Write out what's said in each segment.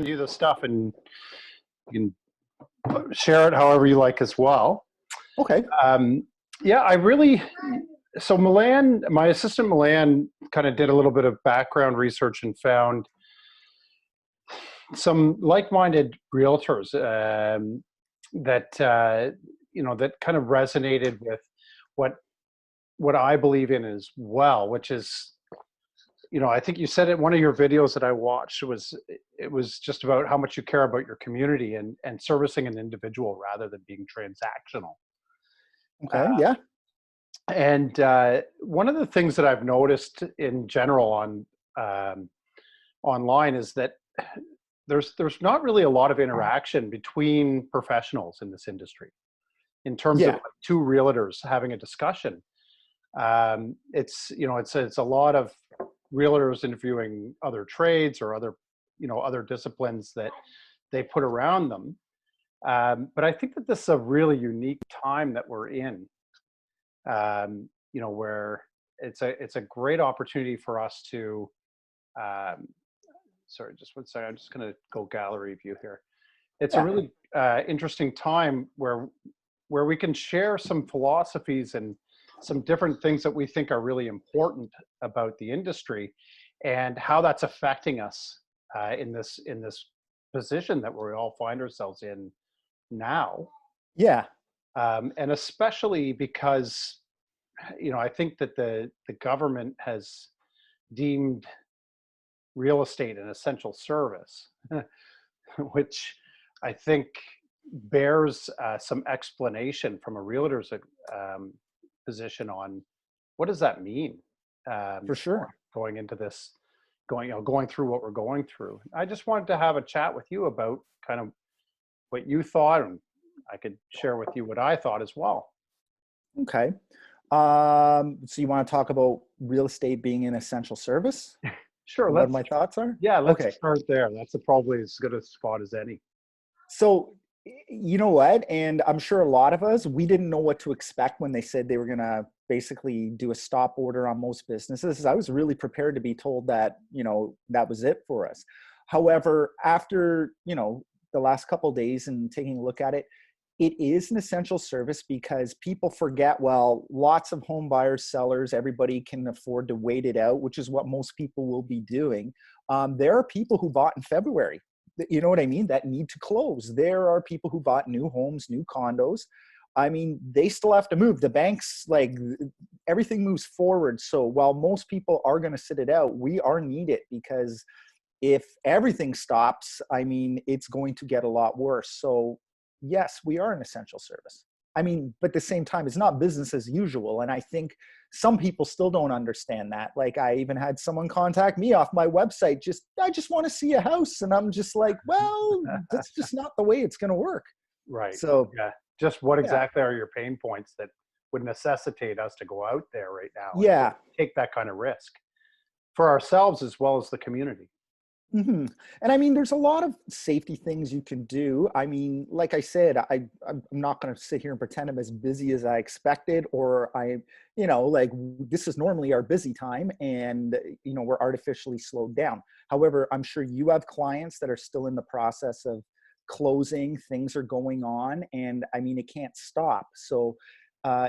send you the stuff, and you can share it however you like as well. Okay. Yeah, so Milan, my assistant Milan kind of did a little bit of background research and found some like-minded realtors that kind of resonated with what I believe in as well, which is, I think you said it in one of your videos that I watched. It was just about how much you care about your community and servicing an individual rather than being transactional. Okay. Yeah. And one of the things that I've noticed in general on online is that there's not really a lot of interaction between professionals in this industry in terms of Yeah. like two realtors having a discussion. It's a lot of realtors interviewing other trades or other disciplines that they put around them. But I think that this is a really unique time that we're in, where it's a great opportunity for us to, sorry, just one second. I'm just going to go gallery view here. It's a Yeah. really interesting time where we can share some philosophies and some different things that we think are really important about the industry and how that's affecting us in this position that we all find ourselves in now. Yeah. And especially because, I think that the government has deemed real estate an essential service, which I think bears some explanation from a realtor's position on what does that mean, For sure. going into this, going through what we're going through. I just wanted to have a chat with you about kind of what you thought, and I could share with you what I thought as well. Okay. So you want to talk about real estate being an essential service? Sure, What my thoughts are? let's Okay. start there. That's probably as good a spot as any. So, you know what? And I'm sure a lot of us, we didn't know what to expect when they said they were going to basically do a stop order on most businesses. I was really prepared to be told that, that was it for us. However, after, the last couple of days and taking a look at it, it is an essential service because people forget, well, lots of home buyers, sellers, everybody can afford to wait it out, which is what most people will be doing. There are people who bought in February, you know what I mean, that need to close. There are people who bought new homes, new condos. I mean, they still have to move. The banks, like, everything moves forward. So while most people are going to sit it out, we are needed because if everything stops, I mean, it's going to get a lot worse. So yes, we are an essential service. I mean, but at the same time, it's not business as usual. And I think some people still don't understand that. Like, I even had someone contact me off my website, I just want to see a house. And I'm just like, well, that's just not the way it's going to work. Right. So Yeah. Just what yeah. exactly are your pain points that would necessitate us to go out there right now and Yeah. take that kind of risk for ourselves as well as the community? Mm-hmm. And I mean, there's a lot of safety things you can do. I mean, like I said, I'm not going to sit here and pretend I'm as busy as I expected, or this is normally our busy time and, we're artificially slowed down. However, I'm sure you have clients that are still in the process of closing, things are going on, and I mean, it can't stop. So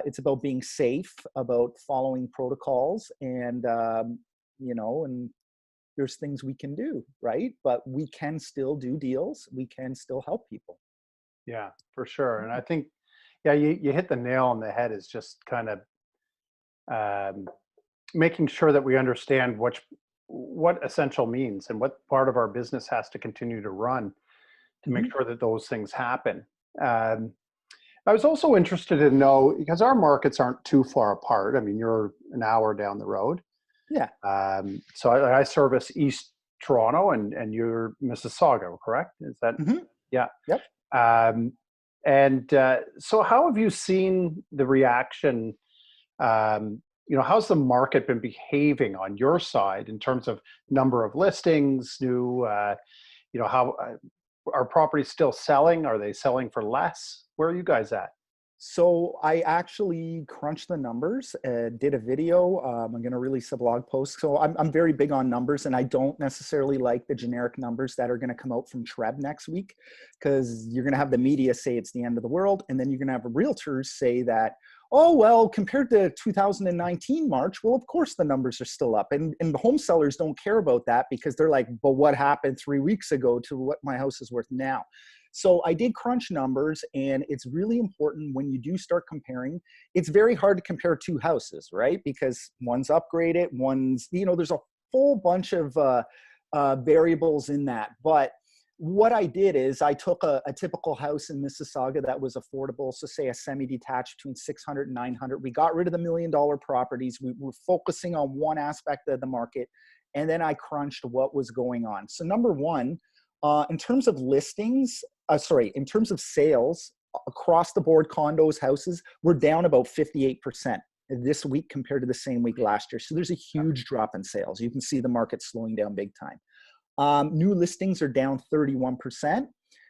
it's about being safe, about following protocols and there's things we can do, right? But we can still do deals. We can still help people. Yeah, for sure. And I think, yeah, you hit the nail on the head, is just kind of making sure that we understand what essential means and what part of our business has to continue to run to make Mhm. sure that those things happen. Um, I was also interested to know, because our markets aren't too far apart. I mean, you're an hour down the road. Yeah. So I service East Toronto, and you're Mississauga, correct? Is that, Mhm. yeah? Yep. Um, and so how have you seen the reaction? How's the market been behaving on your side in terms of number of listings, how are properties still selling? Are they selling for less? Where are you guys at? So I actually crunched the numbers, did a video. I'm going to release a blog post. So I'm very big on numbers, and I don't necessarily like the generic numbers that are going to come out from Treb next week, because you're going to have the media say it's the end of the world. And then you're going to have realtors say that, oh, well, compared to 2019 March, well, of course the numbers are still up. And the home sellers don't care about that, because they're like, but what happened 3 weeks ago to what my house is worth now? So I did crunch numbers, and it's really important when you do start comparing. It's very hard to compare two houses, right? Because one's upgraded, one's, there's a whole bunch of variables in that. But what I did is I took a typical house in Mississauga that was affordable. So say a semi-detached between 600 and 900. We got rid of the $1 million properties. We were focusing on one aspect of the market. And then I crunched what was going on. So number one, in terms of listings, in terms of sales across the board, condos, houses, we're down about 58% this week compared to the same week last year. So there's a huge drop in sales. You can see the market slowing down big time. New listings are down 31%.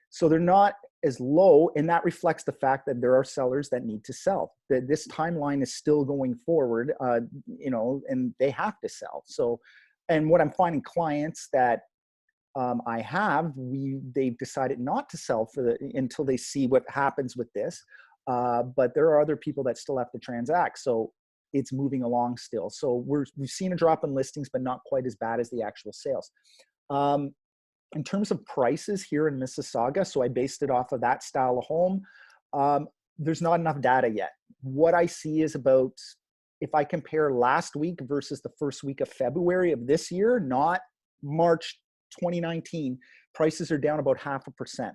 So they're not as low, and that reflects the fact that there are sellers that need to sell. That this timeline is still going forward, and they have to sell. So, and what I'm finding, clients that they've decided not to sell until they see what happens with this. But there are other people that still have to transact. So it's moving along still. So we've seen a drop in listings, but not quite as bad as the actual sales. In terms of prices here in Mississauga, so I based it off of that style of home. There's not enough data yet. What I see is about, if I compare last week versus the first week of February of this year, not March 2019, prices are down about 0.5%.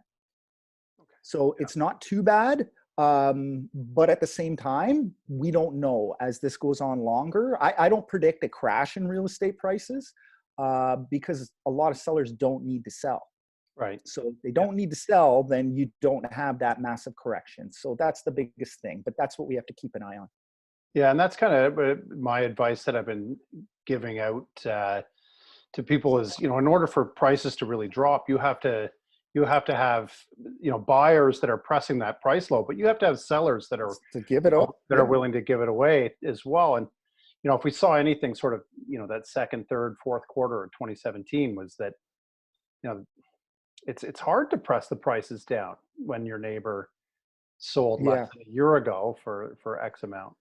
So it's not too bad. But at the same time, we don't know as this goes on longer. I don't predict a crash in real estate prices because a lot of sellers don't need to sell. Right. So if they don't need to sell, then you don't have that massive correction. So that's the biggest thing, but that's what we have to keep an eye on. Yeah, and that's kind of my advice that I've been giving out to people is, in order for prices to really drop, you have to have buyers that are pressing that price low, but you have to have sellers that are To give it up, that are willing to give it away as well. And if we saw anything sort of that second, third, fourth quarter of 2017 was that it's hard to press the prices down when your neighbor sold less yeah. than a year ago for X amount.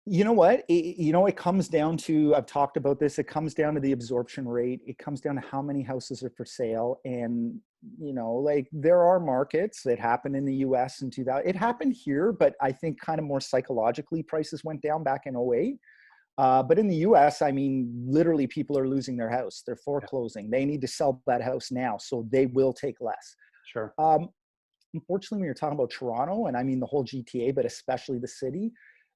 You know what? It comes down to, I've talked about this, it comes down to the absorption rate. It comes down to how many houses are for sale. And, like there are markets that happen in the US in 2000. It happened here, but I think kind of more psychologically prices went down back in 08. But in the US, I mean, literally people are losing their house. They're foreclosing. They need to sell that house now. So they will take less. Sure. Unfortunately, when you're talking about Toronto, and I mean the whole GTA, but especially the city,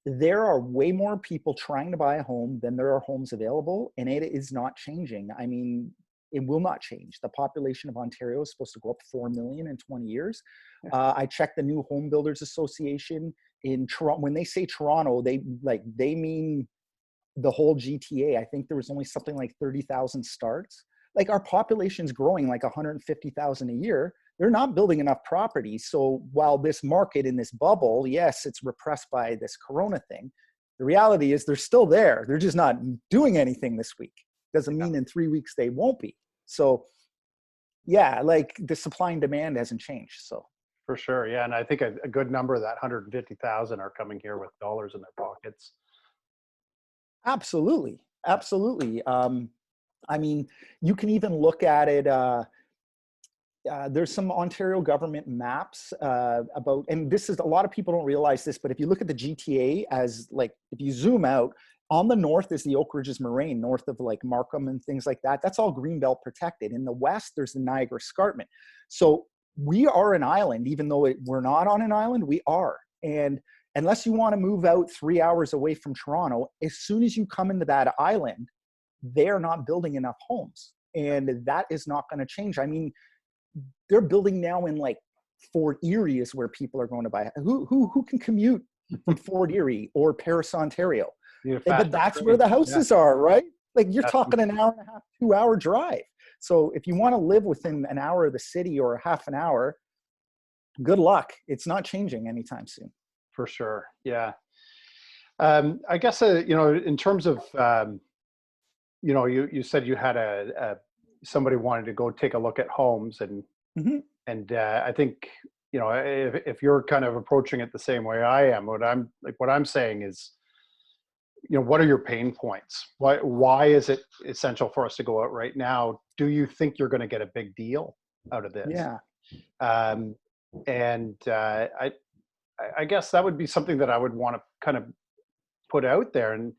there are way more people trying to buy a home than there are homes available, and it is not changing. I mean, it will not change. The population of Ontario is supposed to go up 4 million in 20 years. I checked the new Home Builders Association in Toronto. When they say Toronto, they mean the whole GTA. I think there was only something like 30,000 starts. Like our population's growing like 150,000 a year. They're not building enough property. So while this market in this bubble, yes, it's repressed by this Corona thing, the reality is they're still there. They're just not doing anything this week. Doesn't mean in 3 weeks they won't be. So yeah, like the supply and demand hasn't changed. So For sure. Yeah. And I think a good number of that 150,000 are coming here with dollars in their pockets. absolutely. Absolutely. I mean, you can even look at it. There's some Ontario government maps about, and this is, a lot of people don't realize this, but if you look at the GTA as like, if you zoom out, on the north is the Oak Ridges Moraine, north of like Markham and things like that. That's all Greenbelt protected. In the west, there's the Niagara Escarpment. So we are an island, even though we're not on an island, we are. And unless you want to move out 3 hours away from Toronto, as soon as you come into that island, they're not building enough homes. And that is not going to change. I mean, they're building now in like Fort Erie is where people are going to buy. Who can commute from Fort Erie or Paris, Ontario? But that's where the houses are, right? Like you're talking an hour and a half, 2 hour drive. So if you want to live within an hour of the city or half an hour, good luck. It's not changing anytime soon. for sure. Yeah. I guess, in terms of, you said you had somebody wanted to go take a look at homes, Mhm. and I think, if you're kind of approaching it the same way I am, what I'm saying is, what are your pain points? Why is it essential for us to go out right now? Do you think you're going to get a big deal out of this? Yeah. Um, and I guess that would be something that I would want to kind of put out there. And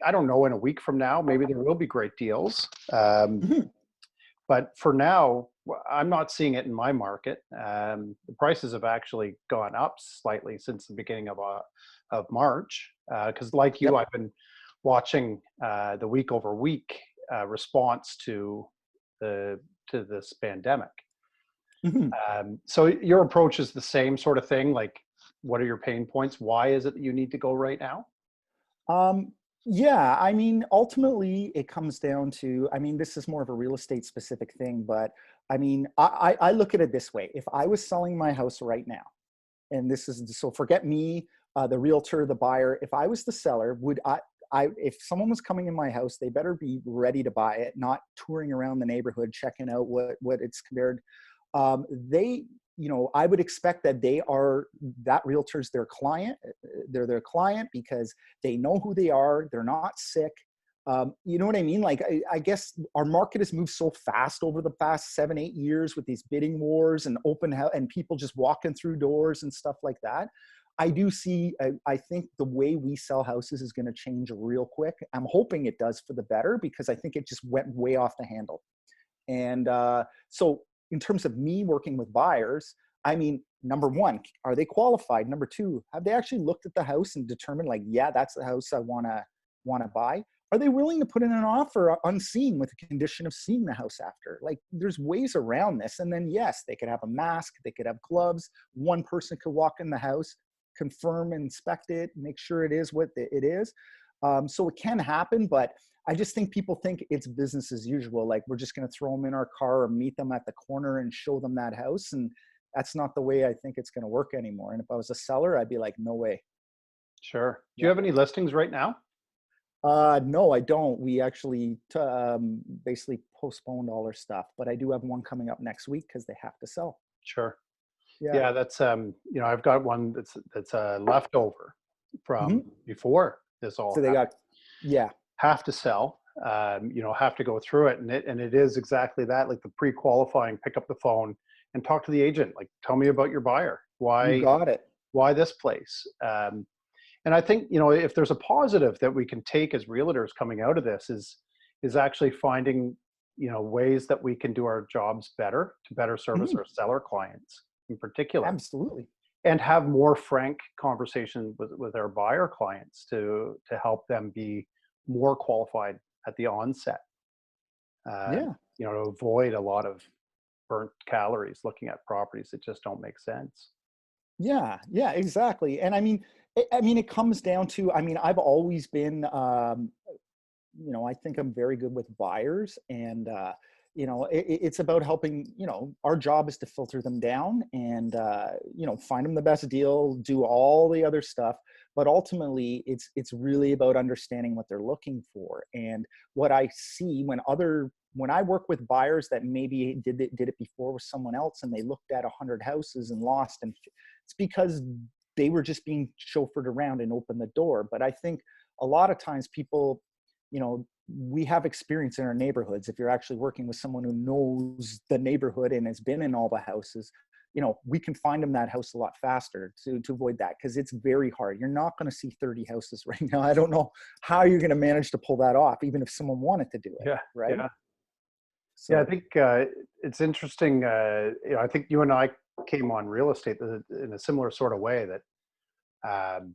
I don't know, in a week from now, maybe there will be great deals. Mhm. But for now, I'm not seeing it in my market. The prices have actually gone up slightly since the beginning of March. Because, like you, Yep. I've been watching the week over week response the to this pandemic. Mhm. So your approach is the same sort of thing. Like, what are your pain points? Why is it that you need to go right now? Um, yeah, I mean, ultimately, it comes down to, I mean, this is more of a real estate specific thing, but I mean, I look at it this way. If I was selling my house right now, and this is, so forget me, the realtor, the buyer, if I was the seller, if someone was coming in my house, they better be ready to buy it, not touring around the neighborhood, checking out what it's compared. They, I would expect that that realtor's their client. They're their client because they know who they are. They're not sick. You know what I mean? Like, I guess our market has moved so fast over the past 7, 8 years with these bidding wars and open house and people just walking through doors and stuff like that. I do see, I think the way we sell houses is going to change real quick. I'm hoping it does for the better because I think it just went way off the handle. And so, in terms of me working with buyers, I mean, number one, are they qualified? Number two, have they actually looked at the house and determined, like, yeah, that's the house I wanna buy? Are they willing to put in an offer unseen with the condition of seeing the house after? Like, there's ways around this. And then, yes, they could have a mask, they could have gloves. One person could walk in the house, confirm, inspect it, make sure it is what it is. So it can happen, but I just think people think it's business as usual. Like, we're just going to throw them in our car or meet them at the corner and show them that house. And that's not the way I think it's going to work anymore. And if I was a seller, I'd be like, no way. Sure. Do you Yeah. have any listings right now? No, I don't. We actually basically postponed all our stuff, but I do have one coming up next week because they have to sell. Sure. Yeah. Yeah, that's I've got one that's a leftover from Hmm. before this all So they happened. got, yeah. Have to sell, have to go through it, and it is exactly that. Like, the pre-qualifying, pick up the phone and talk to the agent. Like, tell me about your buyer. You got it. Why this place? And I think, if there's a positive that we can take as realtors coming out of this is actually finding, ways that we can do our jobs better to better service Mhm. our seller clients in particular, Absolutely. and have more frank conversation with our buyer clients to help them be more qualified at the onset. Yeah. To avoid a lot of burnt calories looking at properties that just don't make sense. Yeah, yeah, exactly. And I mean, it comes down to, I mean, I've always been, I think I'm very good with buyers, and it's about helping. Our job is to filter them down and find them the best deal, do all the other stuff. But ultimately, it's really about understanding what they're looking for. And what I see when I work with buyers that maybe did it before with someone else, and they looked at 100 houses and lost, and it's because they were just being chauffeured around and opened the door. But I think a lot of times people, we have experience in our neighborhoods. If you're actually working with someone who knows the neighborhood and has been in all the houses, we can find them that house a lot faster to avoid that, because it's very hard. You're not going to see 30 houses right now. I don't know how you're going to manage to pull that off, even if someone wanted to do it, Yeah, right? yeah, yeah. I So, think it's interesting. I think you and I came on real estate in a similar sort of way, that um,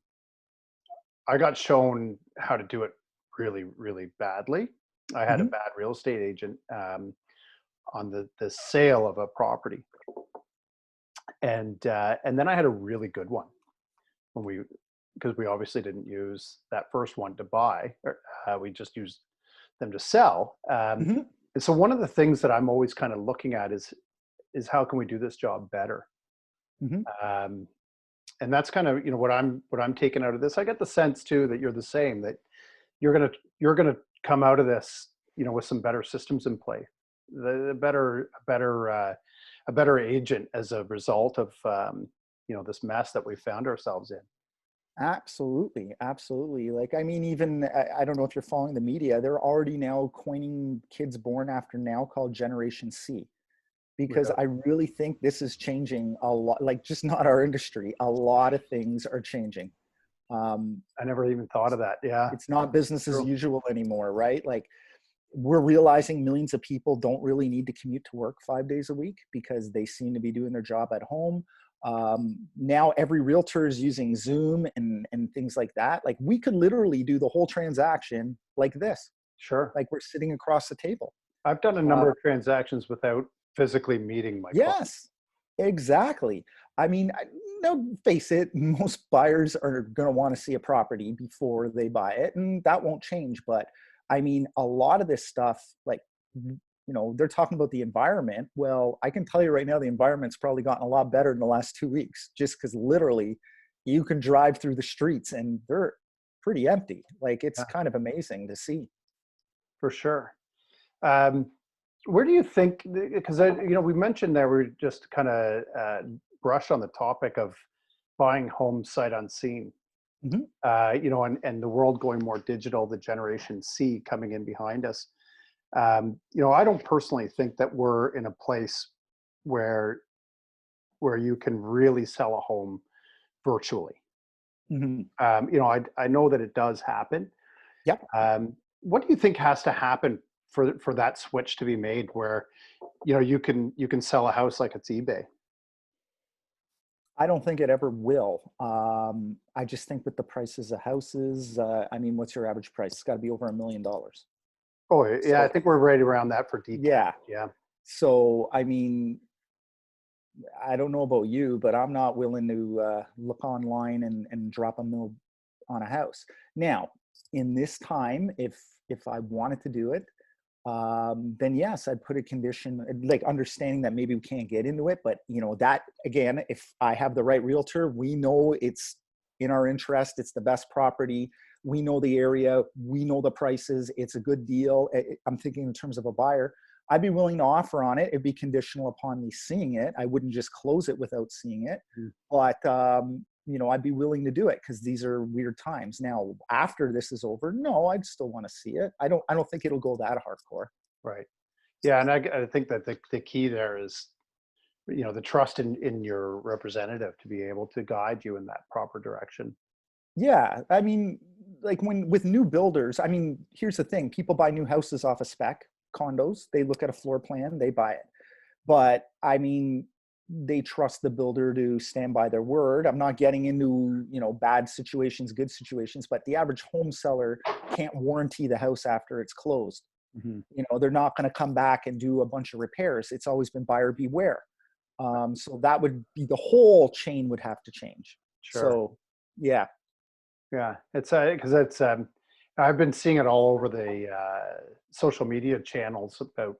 I got shown how to do it really, really badly. I had a mhm, bad real estate agent on the sale of a property, and then I had a really good one when because we obviously didn't use that first one to buy, we just used them to sell. mhm, And so one of the things that I'm always kind of looking at is how can we do this job better? mhm, Um, And that's kind of, what I'm taking out of this. I get the sense too that you're the same, that you're gonna come out of this, with some better systems in play, the better a better agent as a result of this mess that we found ourselves in. Absolutely, absolutely. Like, I mean, even I don't know if you're following the media, they're already now coining kids born after now called Generation C, because Really, I really think this is changing a lot. Like, just not our industry. A lot of things are changing. Um, I never even thought of that. Yeah, it's not business as true. usual anymore, right? Like, we're realizing millions of people don't really need to commute to work 5 days a week because they seem to be doing their job at home. Now every realtor is using Zoom and things like that. Like, we could literally do the whole transaction like this, Sure. like we're sitting across the table. I've done a Uh, number of transactions without physically meeting my client. yes, exactly. I mean, no, face it, most buyers are going to want to see a property before they buy it, and that won't change. But I mean, a lot of this stuff, like, they're talking about the environment. Well, I can tell you right now, the environment's probably gotten a lot better in the last 2 weeks, just because literally you can drive through the streets and they're pretty empty. Like, it's Yeah, kind of amazing to see. for sure. Um, where do you think? Because we mentioned there we just kind of brushed on the topic of buying homes sight unseen. Mhm. And the world going more digital, the Generation C coming in behind us. I don't personally think that we're in a place where you can really sell a home virtually. Mhm. I know that it does happen. Yep. What do you think has to happen for that switch to be made, where you can sell a house like it's eBay? I don't think it ever will. I just think with the prices of houses, I mean, what's your average price? It's got to be over $1 million. Oh yeah, I So think we're right around that for detached. yeah. Yeah, So I mean, I don't know about you, but I'm not willing to look online and drop a mill on a house. Now, in this time, if I wanted to do it, then yes, I'd put a condition, like understanding that maybe we can't get into it. But that again, if I have the right realtor, we know it's in our interest. It's the best property. We know the area. We know the prices. It's a good deal. I'm thinking in terms of a buyer. I'd be willing to offer on it. It'd be conditional upon me seeing it. I wouldn't just close it without seeing it. mm, But I'd be willing to do it because these are weird times. Now, after this is over, no, I'd still want to see it. I don't think it'll go that hardcore. right. Yeah, and I think that the key there is the trust in your representative to be able to guide you in that proper direction. Yeah, I mean, like when with new builders, I mean, here's the thing: people buy new houses off a spec, condos. They look at a floor plan, they buy it. But I mean, they trust the builder to stand by their word. I'm not getting into bad situations, good situations, but the average home seller can't warranty the house after it's closed. Hmm. They're not going to come back and do a bunch of repairs. It's always been buyer beware. So that would be the whole chain would have to change. Sure. So yeah. Yeah, it's because it's I've been seeing it all over the social media channels about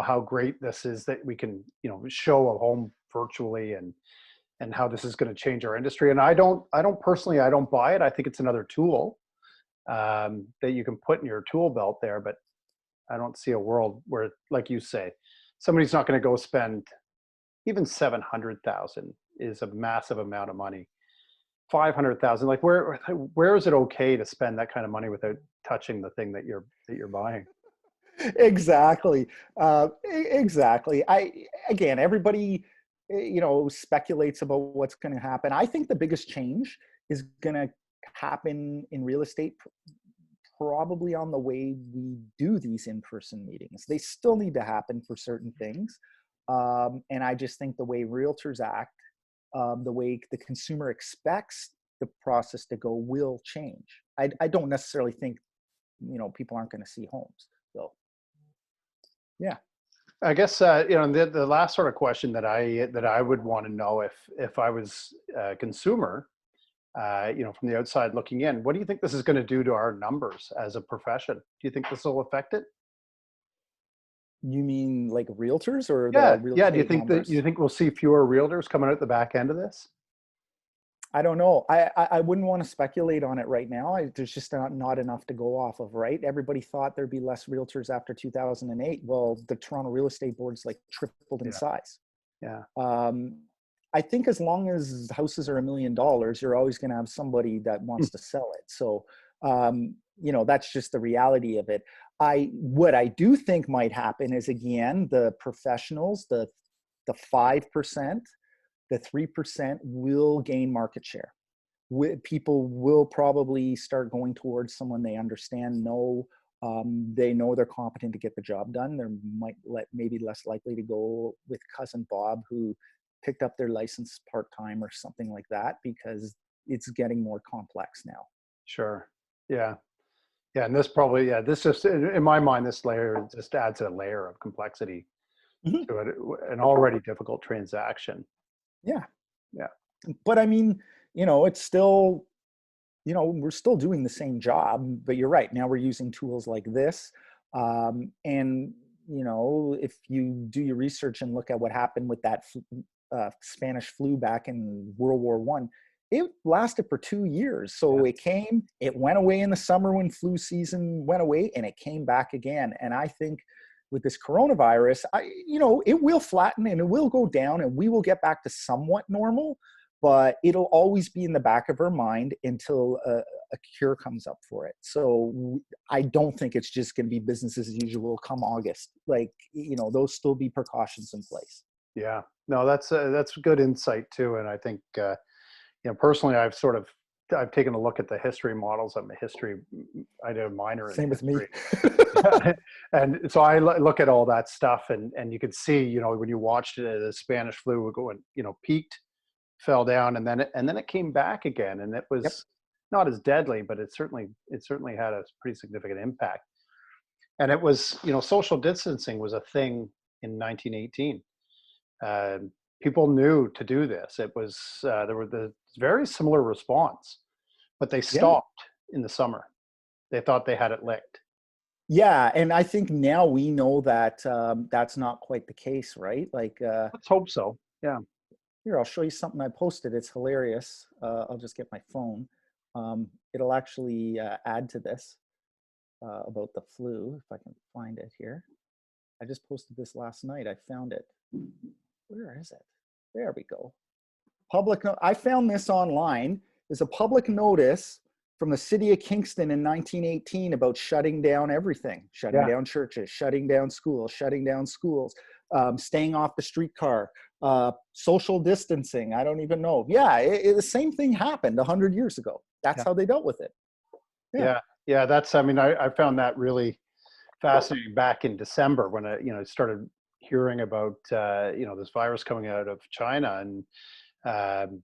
how great this is that we can show a home virtually, and how this is going to change our industry. And I don't personally, I don't buy it. I think it's another tool that you can put in your tool belt there, but I don't see a world where, like you say, somebody's not going to go spend even 700,000 is a massive amount of money. 500,000, like where is it okay to spend that kind of money without touching the thing that you're buying? Exactly. Exactly. Again, everybody, speculates about what's going to happen. I think the biggest change is going to happen in real estate, probably on the way we do these in-person meetings. They still need to happen for certain things. And I just think the way realtors act, the way the consumer expects the process to go will change. I don't necessarily think, people aren't going to see homes. So, yeah. I guess the last sort of question that I would want to know, if I was a consumer, from the outside looking in, what do you think this is going to do to our numbers as a profession? Do you think this will affect it? You mean like realtors or the Yeah, real yeah. Do you estate think that you numbers? think we'll see fewer realtors coming out the back end of this? I don't know. I wouldn't want to speculate on it right now. There's just not enough to go off of, right? Everybody thought there'd be less realtors after 2008. Well, the Toronto Real Estate Board's like tripled in Yeah. size. Yeah. Um, I think as long as houses are $1 million, you're always going to have somebody that Hmm. wants to sell it. So, that's just the reality of it. What I do think might happen is, again, the professionals, the 5%, the 3% will gain market share. People will probably start going towards someone they understand, know, they know they're competent to get the job done. They're maybe less likely to go with cousin Bob who picked up their license part-time or something like that, because it's getting more complex now. Sure. Yeah. Yeah. And this probably, yeah, this just, in my mind, this layer just adds a layer of complexity Mhm. to it, an already difficult transaction. Yeah. Yeah. But I mean, it's still, we're still doing the same job, but you're right. Now we're using tools like this. And, if you do your research and look at what happened with that Spanish flu back in World War One, it lasted for 2 years. Yeah. So it went away in the summer when flu season went away, and it came back again. And I think with this coronavirus, it will flatten and it will go down and we will get back to somewhat normal, but it'll always be in the back of our mind until a cure comes up for it. So I don't think it's just going to be business as usual come August. Like, those still be precautions in place. Yeah. No, that's good insight too. And I think, personally, I've taken a look at the history models. I'm a history, I did a minor in Same with me. history. And so I look at all that stuff, and you could see, when you watched it, the Spanish flu would go and, peaked, fell down, and then it came back again, and it Yep. was not as deadly, but it certainly had a pretty significant impact. And it was, social distancing was a thing in 1918. uh, People knew to do this. It was there were the very similar response, but they Yeah. stopped in the summer. They thought they had it licked. Yeah. And I think now we know that that's not quite the case, right? Like, Let's hope so. Yeah. here, I'll show you something I posted. It's hilarious. I'll just get my phone. It'll actually add to this about the flu, if I can find it here. I just posted this last night. I found it. Where is it? There we go. I found this online. There's a public notice from the city of Kingston in 1918 about shutting down everything, shutting Yeah. down churches, shutting down schools, staying off the streetcar, social distancing. I don't even know. Yeah, the same thing happened 100 years ago. That's Yeah. how they dealt with it. Yeah. Yeah. Yeah. I found that really fascinating back in December when I started hearing about, this virus coming out of China. And um,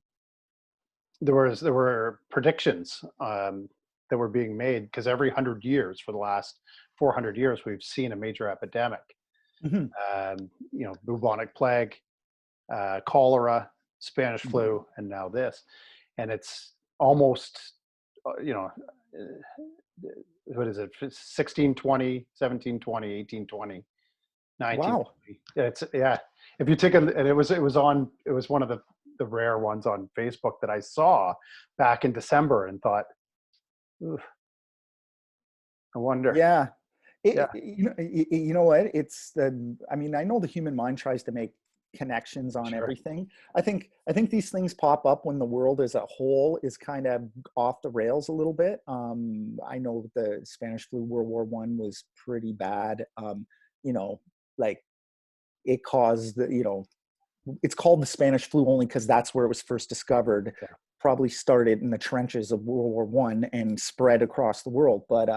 there were predictions that were being made, because every 100 years for the last 400 years we've seen a major epidemic. Mhm. Bubonic plague, cholera, Spanish Mhm. flu, and now this. And it's almost, you know, what is it? 1620, 1720, 1820, Wow. 1920. It's, yeah. If you take a, and it was one of the rare ones on Facebook that I saw back in December and thought, "Oof, I wonder." Yeah. Yeah, You know what? I mean, I know the human mind tries to make connections on sure. everything. I think these things pop up when the world as a whole is kind of off the rails a little bit. I know the Spanish flu, World War One was pretty bad. You know, like it caused it's called the Spanish flu only because that's where it was first discovered. Yeah, Probably started in the trenches of World War One and spread across the world. But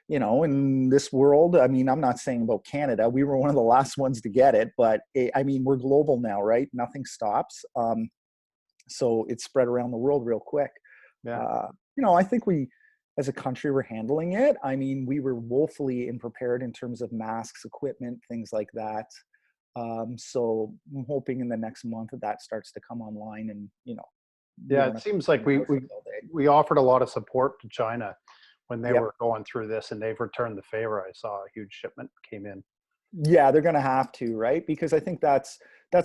in this world, I mean, I'm not saying about Canada. We were one of the last ones to get it, but I mean, we're global now, right? Nothing stops. So it spread around the world real quick. yeah, Uh, I think we, as a country, were handling it. I mean, we were woefully unprepared in terms of masks, equipment, things like that. So I'm hoping in the next month that starts to come online, and we yeah. don't It have to seems stay in like the we house we all day. we offered a lot of support to China when they Yep. were going through this, and they've returned the favor. I saw a huge shipment came in. Yeah, they're gonna have to, right? Because I think that's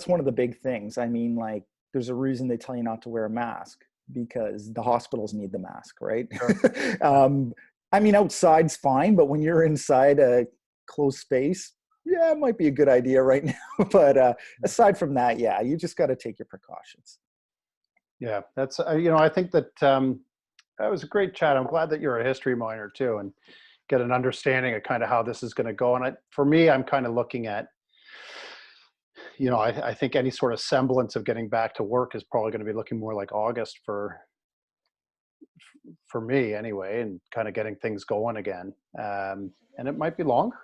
one of the big things. I mean, like, there's a reason they tell you not to wear a mask. because the hospitals need the mask, right? Sure. I mean, outside's fine, but when you're inside a closed space, yeah, it might be a good idea right now. But aside from that, yeah, you just got to take your precautions. Yeah, that's I think that that was a great chat. I'm glad that you're a history minor too, and get an understanding of kind of how this is going to go. And for me, I'm kind of looking at, I think any sort of semblance of getting back to work is probably going to be looking more like August for me anyway, and kind of getting things going again. And it might be longer.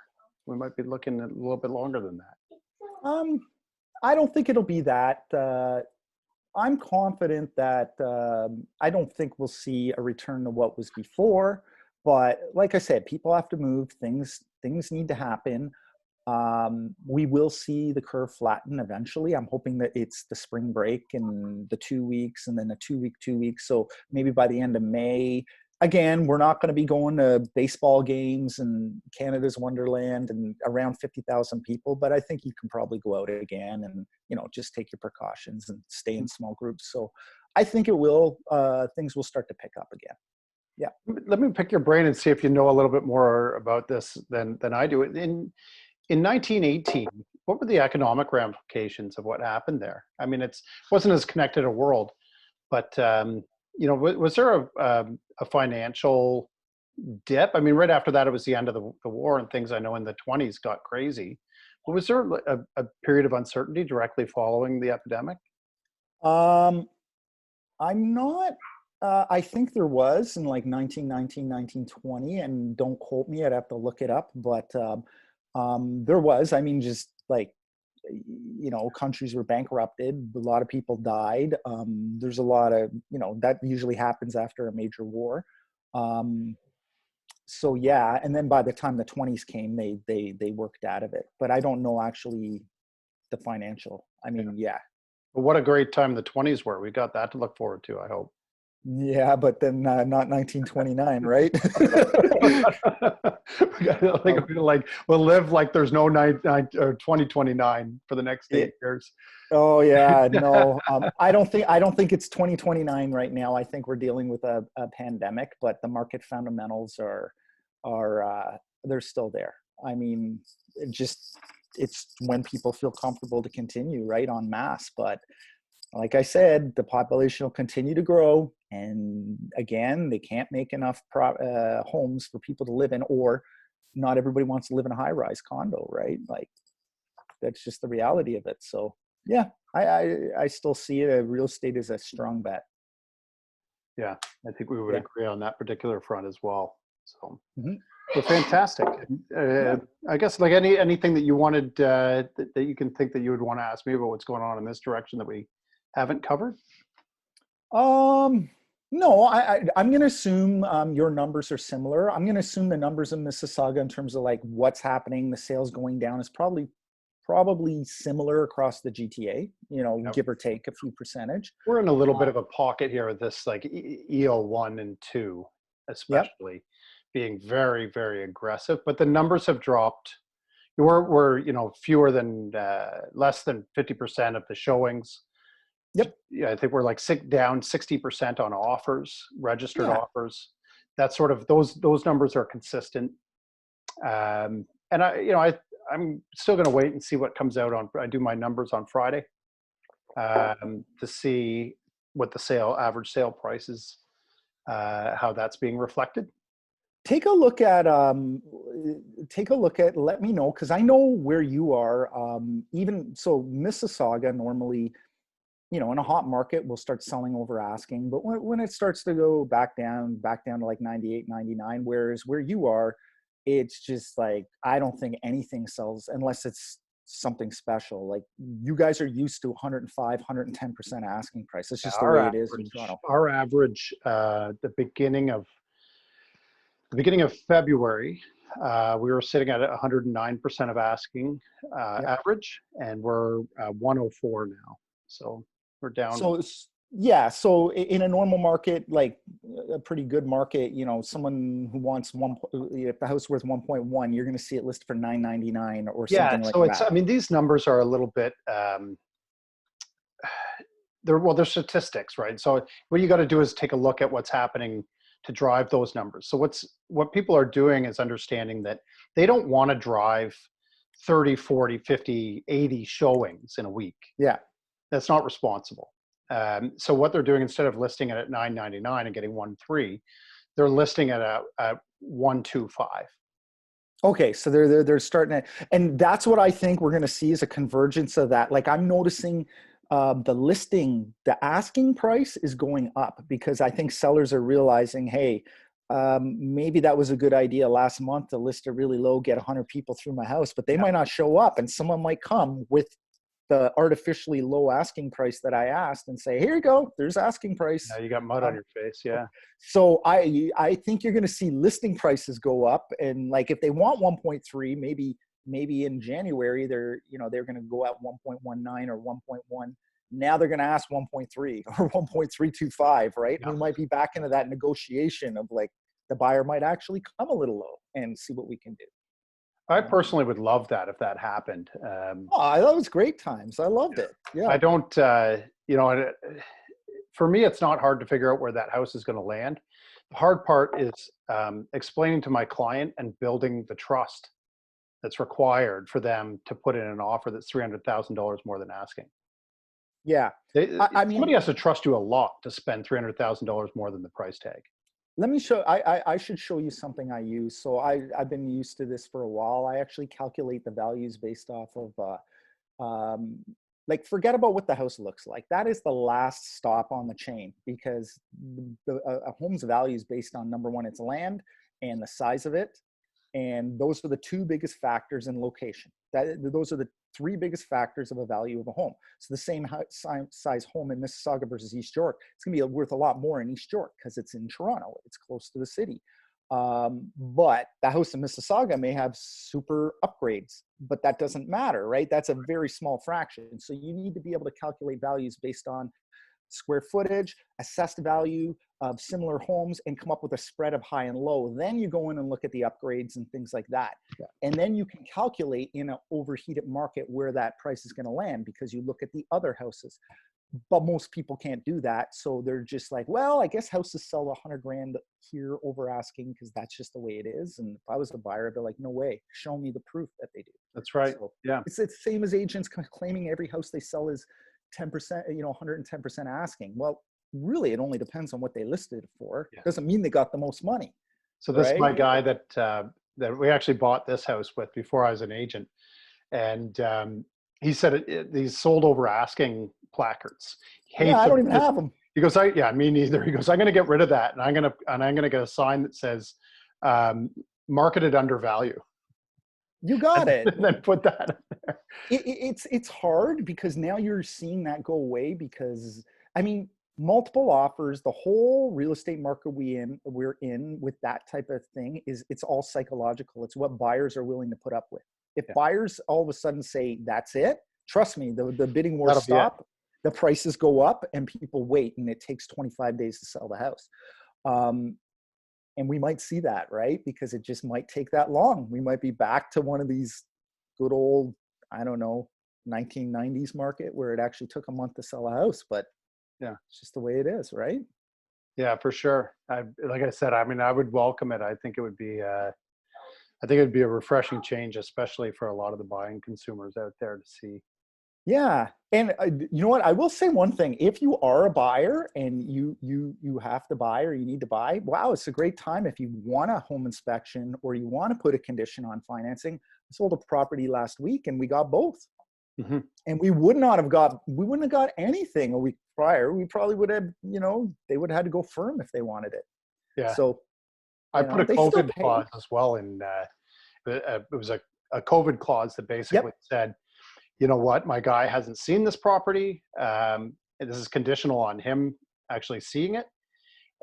We might be looking at a little bit longer than that. I don't think it'll be that. I'm confident that I don't think we'll see a return to what was before. But like I said, people have to move. Things need to happen. We will see the curve flatten eventually. I'm hoping that it's the spring break and the 2 weeks and then a 2 weeks. So maybe by the end of May, again, we're not going to be going to baseball games and Canada's Wonderland and around 50,000 people, but I think you can probably go out again and, just take your precautions and stay in small groups. So I think things will start to pick up again. Yeah. Let me pick your brain and see if you know a little bit more about this than I do. In 1918, what were the economic ramifications of what happened there? I mean, it wasn't as connected a world, but was there a financial dip? I mean, right after that, it was the end of the war, and things I know in the 20s got crazy. But was there a period of uncertainty directly following the epidemic? I'm not. I think there was in like 1919, 1920, and don't quote me. I'd have to look it up, but there was. I mean, just like countries were bankrupted. A lot of people died. There's a lot of that usually happens after a major war. So yeah, and then by the time the 20s came, they worked out of it. But I don't know actually the financial. I mean, yeah. But what a great time the 20s were. We got that to look forward to, I hope. Yeah, but then not 1929, right? like we'll live like there's no 2029 for the next 8 years. Oh yeah, no. I don't think it's 2029 right now. I think we're dealing with a pandemic, but the market fundamentals are they're still there. I mean, it's when people feel comfortable to continue, right, en masse. But like I said, the population will continue to grow, and again, they can't make enough homes for people to live in, or not everybody wants to live in a high-rise condo, right? Like that's just the reality of it. So yeah, I still see it. Real estate is a strong bet. Yeah, I think we would agree on that particular front as well. So, mm-hmm. Well, fantastic. I guess like anything that you wanted that you can think that you would want to ask me about what's going on in this direction that we haven't covered? No, I'm going to assume your numbers are similar. I'm going to assume the numbers in Mississauga in terms of like what's happening, the sales going down is probably similar across the GTA, give or take a few percentage. We're in a little bit of a pocket here with this like EO1 and 2, especially being very, very aggressive, but the numbers have dropped. We're fewer than less than 50% of the showings. Yep. Yeah, I think we're like down 60% on offers, registered offers. That sort of those numbers are consistent. And I'm still going to wait and see what comes out I do my numbers on Friday to see what the average sale price is, how that's being reflected. Take a look at let me know, because I know where you are. Even so, Mississauga normally, in a hot market, we'll start selling over asking, but when it starts to go back down to like 98, 99, whereas where you are, it's just like, I don't think anything sells unless it's something special. Like you guys are used to 105, 110% asking price. It's just the way it is in Toronto. Our average, the beginning of February, we were sitting at 109% of asking average, and we're 104 now. So we're down. So in a normal market, like a pretty good market, someone who wants if the house is worth 1.1, you're going to see it listed for $999 or something like that. I mean, these numbers are a little bit, They're statistics, right? So what you got to do is take a look at what's happening to drive those numbers. So what people are doing is understanding that they don't want to drive 30, 40, 50, 80 showings in a week. Yeah. That's not responsible. So what they're doing, instead of listing it at 999 and getting 1.3, they're listing it at 1.25. Okay, so they're starting to, and that's what I think we're going to see is a convergence of that. Like I'm noticing the asking price is going up because I think sellers are realizing, hey, maybe that was a good idea last month to list it really low, get 100 people through my house, but they Yeah. might not show up, and someone might come with the artificially low asking price that I asked and say, here you go, there's asking price. Now you got mud on your face. Yeah. So I think you're going to see listing prices go up, and like if they want 1.3, maybe in January they're going to go at 1.19 or 1.1. Now they're going to ask 1.3 or 1.325, right? Yeah. We might be back into that negotiation of like the buyer might actually come a little low and see what we can do. I personally would love that if that happened. Oh, I thought it was great times. I loved it. Yeah. I don't, for me, it's not hard to figure out where that house is going to land. The hard part is explaining to my client and building the trust that's required for them to put in an offer that's $300,000 more than asking. Yeah. I mean, Somebody has to trust you a lot to spend $300,000 more than the price tag. let me show, I should show you something I use. So I've been used to this for a while. I actually calculate the values based off of, like forget about what the house looks like. That is the last stop on the chain because a home's value is based on number one, its land and the size of it. And those are the two biggest factors in location. Those are the three biggest factors of a value of a home. So the same size home in Mississauga versus East York, it's going to be worth a lot more in East York because it's in Toronto. It's close to the city. But the house in Mississauga may have super upgrades, but that doesn't matter, right? That's a very small fraction. So you need to be able to calculate values based on square footage, assessed value of similar homes, and come up with a spread of high and low. Then you go in and look at the upgrades and things like that. Yeah. And then you can calculate in an overheated market where that price is going to land because you look at the other houses. But most people can't do that. So they're just like, well, I guess houses sell 100 grand here over asking because that's just the way it is. And if I was a buyer, I'd be like, no way, show me the proof that they do. That's right. So Yeah. it's the same as agents claiming every house they sell is 10%, 110% asking. Well, really, it only depends on what they listed it for. Yeah. It doesn't mean they got the most money. So this is my right? guy that we actually bought this house with before I was an agent, and he said these sold over asking placards. He Yeah, hates I don't them. even have them. He goes, yeah, me neither. He goes, I'm going to get rid of that, and I'm going to get a sign that says marketed undervalue. You got it. And then put that in there. It's hard because now you're seeing that go away because I mean multiple offers, the whole real estate market we're in with that type of thing it's all psychological. It's what buyers are willing to put up with. If buyers all of a sudden say that's it, trust me, the bidding wars stop, the prices go up, and people wait, and it takes 25 days to sell the house. And we might see that, right? Because it just might take that long. We might be back to one of these good old, I don't know, 1990s market where it actually took a month to sell a house, but yeah, it's just the way it is, right? Yeah, for sure. Like I said, I mean, I would welcome it. I think it would be a refreshing change, especially for a lot of the buying consumers out there to see. Yeah. And you know what? I will say one thing. If you are a buyer and you have to buy or you need to buy, wow, it's a great time if you want a home inspection or you want to put a condition on financing. I sold a property last week and we got both. Mm-hmm. And we wouldn't have got anything a week prior. We probably would have, they would have had to go firm if they wanted it. Yeah. So I put a COVID clause as well in, it was a COVID clause that basically said, you know what, my guy hasn't seen this property. And this is conditional on him actually seeing it.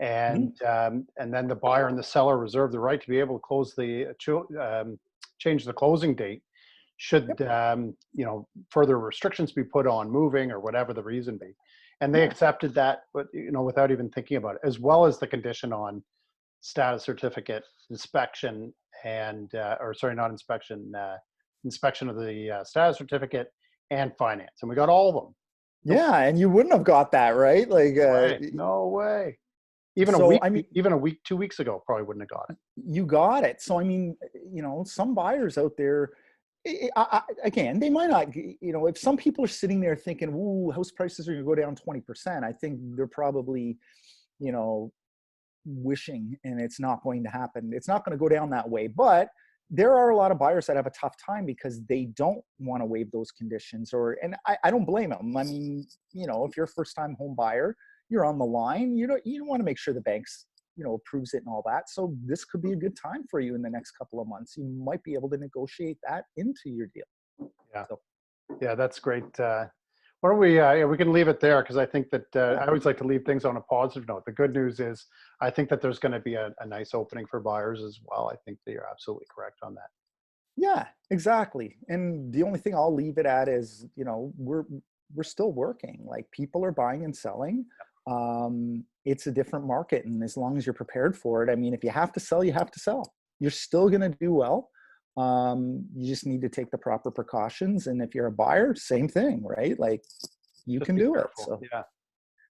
And then the buyer and the seller reserve the right to be able to close change the closing date should, further restrictions be put on moving or whatever the reason be. And they accepted that, but, without even thinking about it, as well as the condition on status certificate inspection and, not inspection, inspection of the status certificate and finance. And we got all of them. No Yeah, and you wouldn't have got that, right? Like, way. No way. so I mean, Even a week, 2 weeks ago, probably wouldn't have got it. you got it. So I mean, some buyers out there, again, they might not. If some people are sitting there thinking, "Ooh, house prices are going to go down 20%," I think they're probably, you know, wishing, and it's not going to happen. It's not going to go down that way. But there are a lot of buyers that have a tough time because they don't want to waive those conditions, and I don't blame them. I mean, if you're a first time home buyer, you're on the line. You want to make sure the banks, approves it and all that. So this could be a good time for you in the next couple of months. You might be able to negotiate that into your deal. Yeah. So Yeah, that's great. Why don't we, yeah, we can leave it there because I think that yeah, I always like to leave things on a positive note. The good news is I think that there's going to be a nice opening for buyers as well. I think that you're absolutely correct on that. yeah, exactly. And the only thing I'll leave it at is, we're still working. Like, people are buying and selling. It's a different market, and as long as you're prepared for it, I mean, if you have to sell, you have to sell. You're still going to do well. You just need to take the proper precautions. And if you're a buyer, same thing, right? Like, you Just can be do it. careful. So Yeah,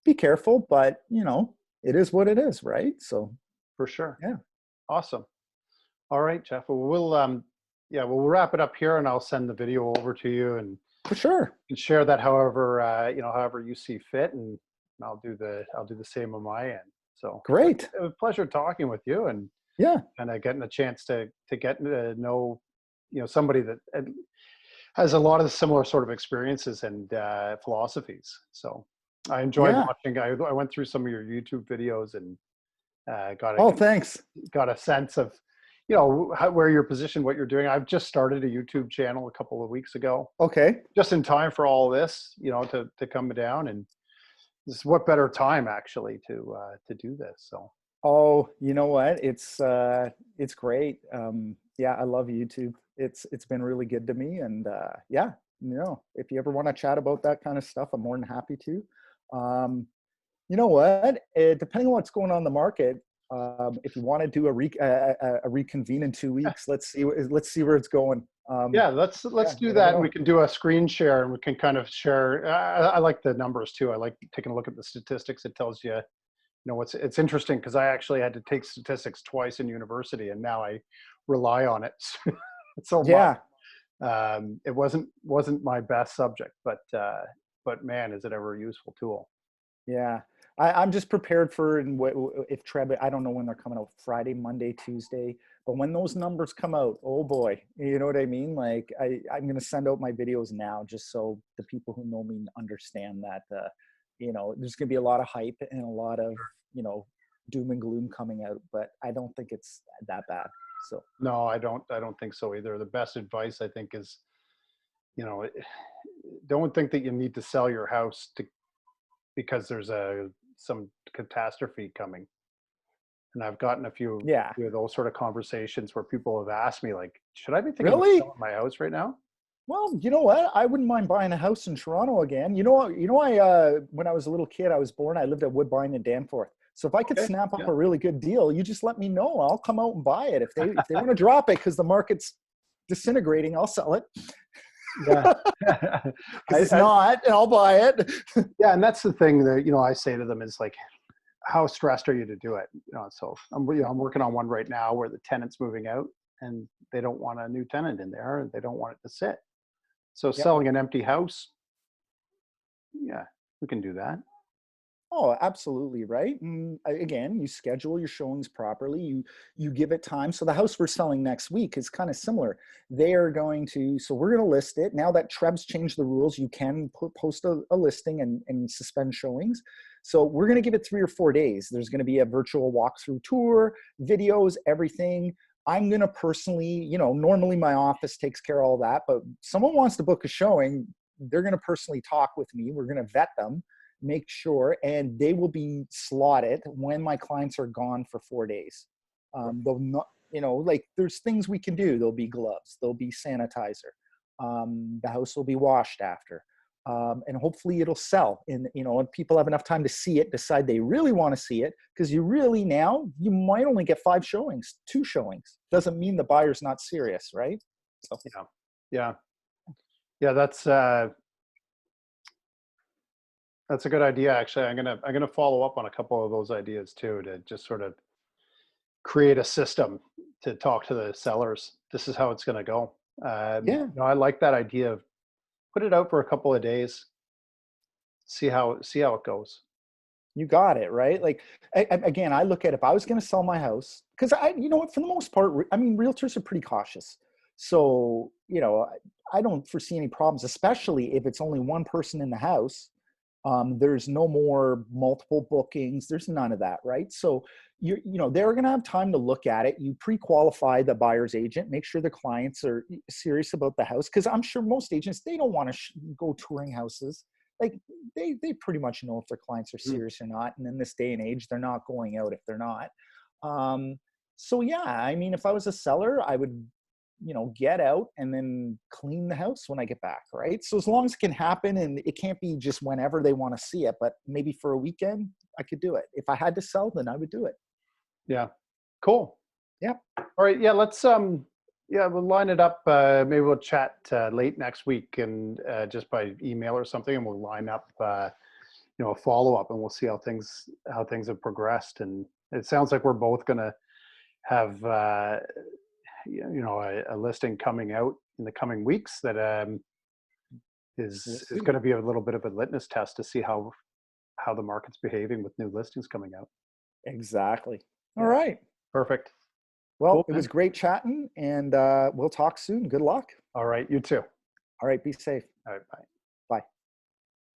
be careful, but it is what it is, right? So for sure. yeah, Awesome. All right, Jeff. Well, yeah, we'll wrap it up here and I'll send the video over to you and for sure. share that however, however you see fit. And I'll do the same on my end. So Great. it was a pleasure talking with you and Yeah. getting a chance to get to know, somebody that has a lot of similar sort of experiences and philosophies. So I enjoyed Yeah. watching. I went through some of your YouTube videos and got a Oh, thanks. sense of, where you're positioned, what you're doing. I've just started a YouTube channel a couple of weeks ago, Okay. just in time for all this, to come down. And this is what better time actually to do this. So Oh, you know what? It's great. Yeah, I love YouTube. It's been really good to me, and yeah, if you ever want to chat about that kind of stuff, I'm more than happy to. Um, you know what? Depending on what's going on in the market, if you want to do a reconvene in 2 weeks, let's see where it's going. yeah, Yeah, let's do you never that, and we know. can do a screen share, and we can kind of share. I like the numbers too. I like taking a look at the statistics. It tells you, it's interesting because I actually had to take statistics twice in university, and now I rely on it so much. Yeah, It wasn't my best subject, but man, is it ever a useful tool. yeah. I'm just prepared for if Treb. I don't know when they're coming out. Friday, Monday, Tuesday. But when those numbers come out, oh boy, you know what I mean? Like, I'm going to send out my videos now just so the people who know me understand that, there's going to be a lot of hype and a lot of, doom and gloom coming out. But I don't think it's that bad. So No, I don't think so either. The best advice I think is, you know, don't think that you need to sell your house because there's some catastrophe coming. And I've gotten yeah, few of those sort of conversations where people have asked me like, should I be thinking about really. selling my house right now? Well, you know what? I wouldn't mind buying a house in Toronto again. When I was a little kid, I was born. I lived at Woodbine and Danforth. So if I could Okay. snap up Yeah. a really good deal, you just let me know. I'll come out and buy it. If they want to drop it because the market's disintegrating, I'll sell it. Yeah. Because it's not, and I'll buy it. Yeah. And that's the thing that, I say to them is like, how stressed are you to do it? So I'm working on one right now where the tenant's moving out and they don't want a new tenant in there and they don't want it to sit. So Yep. selling an empty house, yeah, we can do that. Oh, absolutely, right. And again, you schedule your showings properly. You give it time. So the house we're selling next week is kind of similar. They are going to, so we're going to list it. Now that Treb's changed the rules, you can post a listing and suspend showings. So we're going to give it 3 or 4 days. There's going to be a virtual walkthrough tour, videos, everything. I'm going to personally, normally my office takes care of all that, but someone wants to book a showing, they're going to personally talk with me. We're going to vet them, make sure, and they will be slotted when my clients are gone for 4 days. They'll not, like, there's things we can do. There'll be gloves, there'll be sanitizer. The house will be washed after. And hopefully it'll sell, and people have enough time to see it, decide they really want to see it, because you might only get 5 showings, 2 showings. Doesn't mean the buyer's not serious, right? So Yeah. Yeah. Yeah. That's, That's a good idea. Actually, I'm gonna follow up on a couple of those ideas too, to just sort of create a system to talk to the sellers. This is how it's gonna go. Yeah. I like that idea of put it out for a couple of days, see how it goes. You got it, right? Like, again, I look at if I was going to sell my house, because you know what, for the most part, I mean, realtors are pretty cautious. So, I don't foresee any problems, especially if it's only one person in the house. There's no more multiple bookings. There's none of that, right? So, they're going to have time to look at it. You pre-qualify the buyer's agent, make sure the clients are serious about the house, because I'm sure most agents, they don't want to go touring houses. Like, they pretty much know if their clients are Mm. serious or not. And in this day and age, they're not going out if they're not. Um, so yeah, I mean, if I was a seller, I would, get out and then clean the house when I get back, right? So as long as it can happen and it can't be just whenever they want to see it, but maybe for a weekend, I could do it. If I had to sell, then I would do it. Yeah, cool. Yeah. All right, yeah, let's yeah, we'll line it up. Maybe we'll chat late next week, and just by email or something, and we'll line up a follow up, and we'll see how things have progressed. And it sounds like we're both going to have a listing coming out in the coming weeks that We'll is see. going to be a little bit of a litmus test to see how the market's behaving with new listings coming out. Exactly. All Yeah, right. perfect. Well, Cool, it was man. great chatting, and we'll talk soon. Good luck. All right, you too. All right. Be safe. All right, bye.